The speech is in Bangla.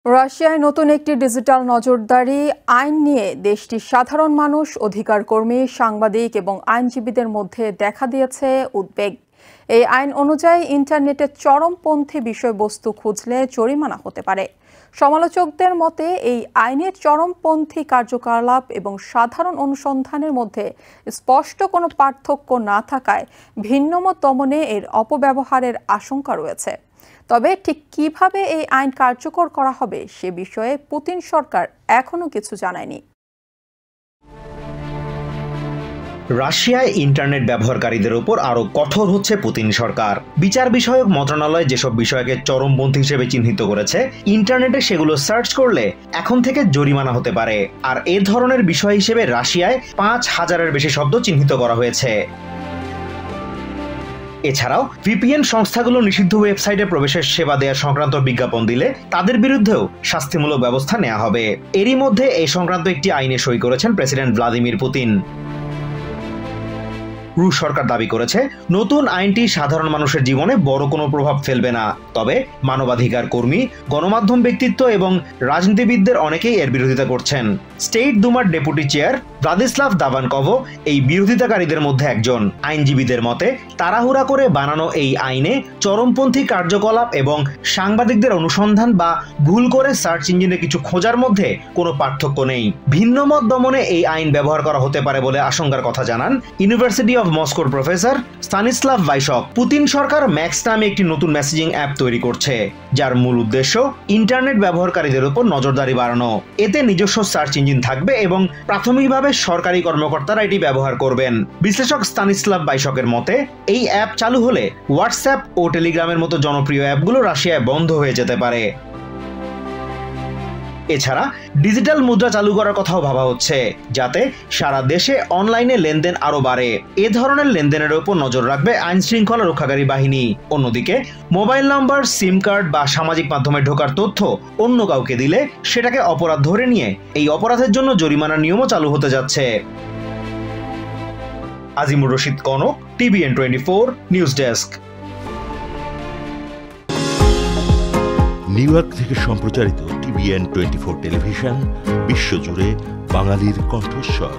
রাশিয়ায় নতুন একটি ডিজিটাল নজরদারি আইন নিয়ে দেশটির সাধারণ মানুষ, অধিকার কর্মী, সাংবাদিক এবং আইনজীবীদের মধ্যে দেখা দিয়েছে উদ্বেগ। এই আইন অনুযায়ী ইন্টারনেটে চরমপন্থী বিষয়বস্তু খুঁজলে জরিমানা হতে পারে। সমালোচকদের মতে এই আইনের চরমপন্থী কার্যকলাপ এবং সাধারণ অনুসন্ধানের মধ্যে স্পষ্ট কোনো পার্থক্য না থাকায় ভিন্নমত দমনে এর অপব্যবহারের আশঙ্কা রয়েছে। তবে ঠিক কিভাবে এই আইন কার্যকর করা হবে সে বিষয়ে পুতিন সরকার এখনো কিছু জানায়নি। রাশিয়ায় ইন্টারনেট ব্যবহারকারীদের উপর আরো কঠোর হচ্ছে পুতিন সরকার। বিচার বিষয়ক মন্ত্রণালয় যেসব বিষয়কে চরমপন্থী হিসেবে চিহ্নিত করেছে, ইন্টারনেটে সেগুলো সার্চ করলে এখন থেকে জরিমানা হতে পারে। আর এ ধরনের বিষয় হিসেবে রাশিয়ায় ৫,০০০-এর বেশি শব্দ চিহ্নিত করা হয়েছে। এছাড়াও ভিপিএন সংস্থাগুলো নিষিদ্ধ ওয়েবসাইটে প্রবেশের সেবা দেওয়া সংক্রান্ত বিজ্ঞাপন দিলে তাদের বিরুদ্ধেও শাস্তিমূলক ব্যবস্থা নেওয়া হবে। এরই মধ্যে এই সংক্রান্ত একটি আইনে সই করেছেন প্রেসিডেন্ট ভ্লাদিমির পুতিন। রুশ সরকার দাবি করেছে নতুন আইনটি সাধারণ মানুষের জীবনে বড় কোনো প্রভাব ফেলবে না। তবে মানবাধিকার কর্মী, গণমাধ্যম ব্যক্তিত্ব এবং রাজনীতিবিদদের অনেকেই এর বিরোধিতা করছেন। স্টেট দুমার ডেপুটি চেয়ার ভ্লাদিস্লাভ দাভানকভও এই বিরোধিতাকারীদের মধ্যে একজন। আইনজীবীদের মতে তাড়াহুড়া করে বানানো এই আইনে চরমপন্থী কার্যকলাপ এবং সাংবাদিকদের অনুসন্ধান বা ভুল করে সার্চ ইঞ্জিনে কিছু খোঁজার মধ্যে কোনো পার্থক্য নেই। ভিন্নমত দমনে এই আইন ব্যবহার করা হতে পারে বলে আশঙ্কার কথা জানান ইউনিভার্সিটি অফ মস্কোর প্রফেসর স্তানিস্লাভ ভাইশক। পুতিন সরকার ম্যাক্স নামে একটি নতুন মেসেজিং অ্যাপ তৈরি করছে, যার মূল উদ্দেশ্য ইন্টারনেট ব্যবহারকারীদের উপর নজরদারি বাড়ানো। এতে নিজস্ব সার্চ ইঞ্জিন থাকবে এবং প্রাথমিকভাবে সরকারি কর্মকর্তারা এটি ব্যবহার করবেন। বিশ্লেষক স্তানিস্লাভ ভাইশকের মতে এই অ্যাপ চালু হলে হোয়াটসঅ্যাপ ও টেলিগ্রামের মতো জনপ্রিয় অ্যাপগুলো রাশিয়ায় বন্ধ হয়ে যেতে পারে। এছাড়া ডিজিটাল মুদ্রা চালু করার কথাও ভাবা হচ্ছে, যাতে সারা দেশে অনলাইনে লেনদেন আরো বাড়ে। এ ধরনের লেনদেনের উপর নজর রাখবে আইন শৃঙ্খলা রক্ষাকারী বাহিনী। অন্যদিকে মোবাইল নাম্বার, সিম কার্ড বা সামাজিক মাধ্যমে ঢোকার তথ্য অন্য কাউকে দিলে সেটাকে অপরাধ ধরে নিয়ে এই অপরাধের জন্য জরিমানার নিয়মও চালু হতে যাচ্ছে। Azimur Rashid Kanak, TVN 24 news desk. New York থেকে সম্প্রচারিত TVN 24 টেলিভিশন বিশ্বজুড়ে বাঙালির কণ্ঠস্বর।